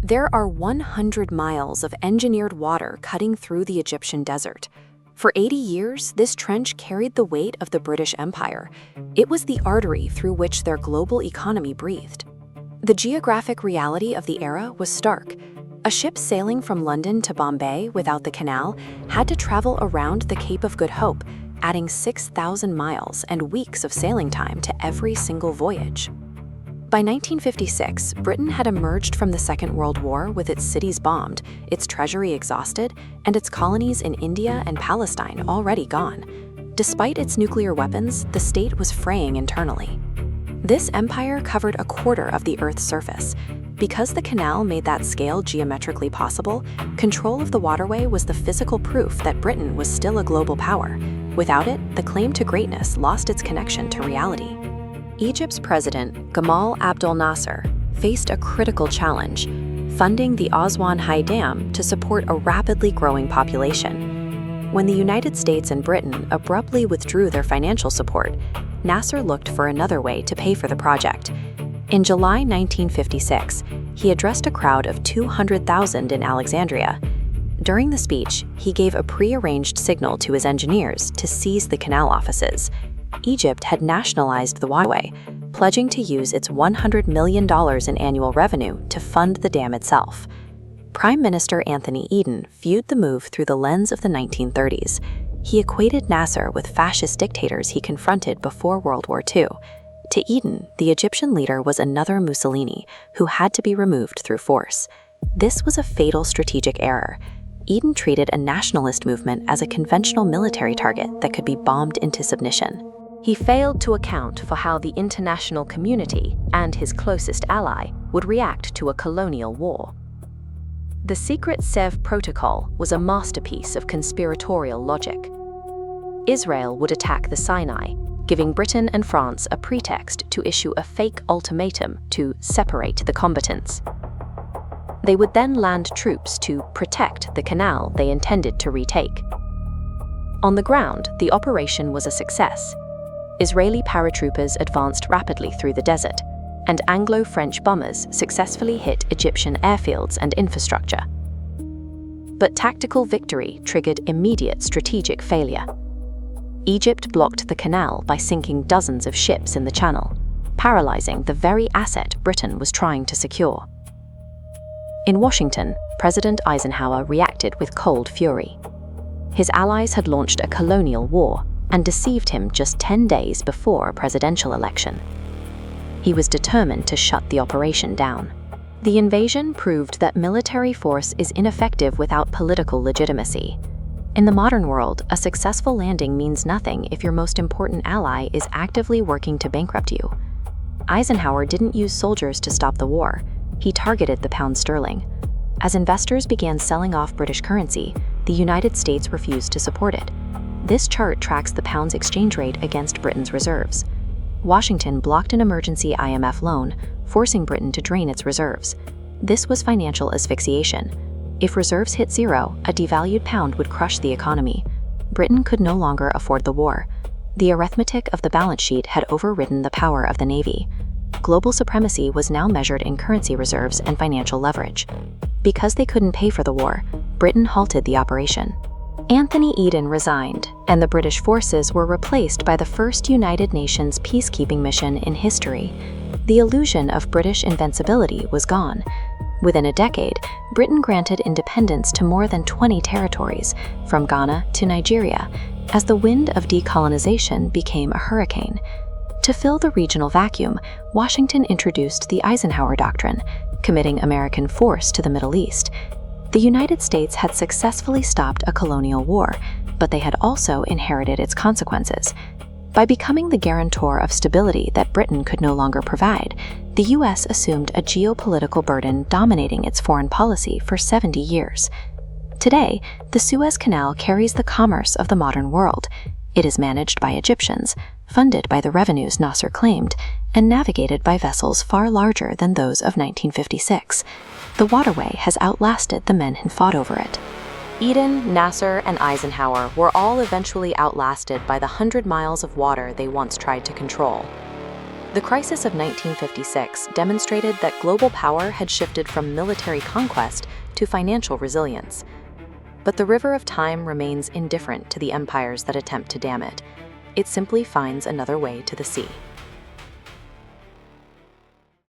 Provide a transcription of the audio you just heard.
There are 100 miles of engineered water cutting through the Egyptian desert. For 80 years, this trench carried the weight of the British Empire. It was the artery through which their global economy breathed. The geographic reality of the era was stark. A ship sailing from London to Bombay without the canal had to travel around the Cape of Good Hope, adding 6,000 miles and weeks of sailing time to every single voyage. By 1956, Britain had emerged from the Second World War with its cities bombed, its treasury exhausted, and its colonies in India and Palestine already gone. Despite its nuclear weapons, the state was fraying internally. This empire covered a quarter of the Earth's surface. Because the canal made that scale geometrically possible, control of the waterway was the physical proof that Britain was still a global power. Without it, the claim to greatness lost its connection to reality. Egypt's president, Gamal Abdel Nasser, faced a critical challenge: funding the Aswan High Dam to support a rapidly growing population. When the United States and Britain abruptly withdrew their financial support, Nasser looked for another way to pay for the project. In July 1956, he addressed a crowd of 200,000 in Alexandria. During the speech, he gave a pre-arranged signal to his engineers to seize the canal offices. Egypt had nationalized the waterway, pledging to use its $100 million in annual revenue to fund the dam itself. Prime Minister Anthony Eden viewed the move through the lens of the 1930s. He equated Nasser with fascist dictators he confronted before World War II. To Eden, the Egyptian leader was another Mussolini who had to be removed through force. This was a fatal strategic error. Eden treated a nationalist movement as a conventional military target that could be bombed into submission. He failed to account for how the international community and his closest ally would react to a colonial war. The secret Sèvres Protocol was a masterpiece of conspiratorial logic. Israel would attack the Sinai, giving Britain and France a pretext to issue a fake ultimatum to separate the combatants. They would then land troops to protect the canal they intended to retake. On the ground, the operation was a success. Israeli paratroopers advanced rapidly through the desert, and Anglo-French bombers successfully hit Egyptian airfields and infrastructure. But tactical victory triggered immediate strategic failure. Egypt blocked the canal by sinking dozens of ships in the channel, paralyzing the very asset Britain was trying to secure. In Washington, President Eisenhower reacted with cold fury. His allies had launched a colonial war and deceived him just 10 days before a presidential election. He was determined to shut the operation down. The invasion proved that military force is ineffective without political legitimacy. In the modern world, a successful landing means nothing if your most important ally is actively working to bankrupt you. Eisenhower didn't use soldiers to stop the war. He targeted the pound sterling. As investors began selling off British currency, the United States refused to support it. This chart tracks the pound's exchange rate against Britain's reserves. Washington blocked an emergency IMF loan, forcing Britain to drain its reserves. This was financial asphyxiation. If reserves hit zero, a devalued pound would crush the economy. Britain could no longer afford the war. The arithmetic of the balance sheet had overridden the power of the Navy. Global supremacy was now measured in currency reserves and financial leverage. Because they couldn't pay for the war, Britain halted the operation. Anthony Eden resigned, and the British forces were replaced by the first United Nations peacekeeping mission in history. The illusion of British invincibility was gone. Within a decade, Britain granted independence to more than 20 territories, from Ghana to Nigeria, as the wind of decolonization became a hurricane. To fill the regional vacuum, Washington introduced the Eisenhower Doctrine, committing American force to the Middle East. The United States had successfully stopped a colonial war, but they had also inherited its consequences. By becoming the guarantor of stability that Britain could no longer provide, the U.S. assumed a geopolitical burden dominating its foreign policy for 70 years. Today, the Suez Canal carries the commerce of the modern world. It is managed by Egyptians, funded by the revenues Nasser claimed, and navigated by vessels far larger than those of 1956. The waterway has outlasted the men who fought over it. Eden, Nasser, and Eisenhower were all eventually outlasted by the 100 miles of water they once tried to control. The crisis of 1956 demonstrated that global power had shifted from military conquest to financial resilience. But the river of time remains indifferent to the empires that attempt to dam it. It simply finds another way to the sea.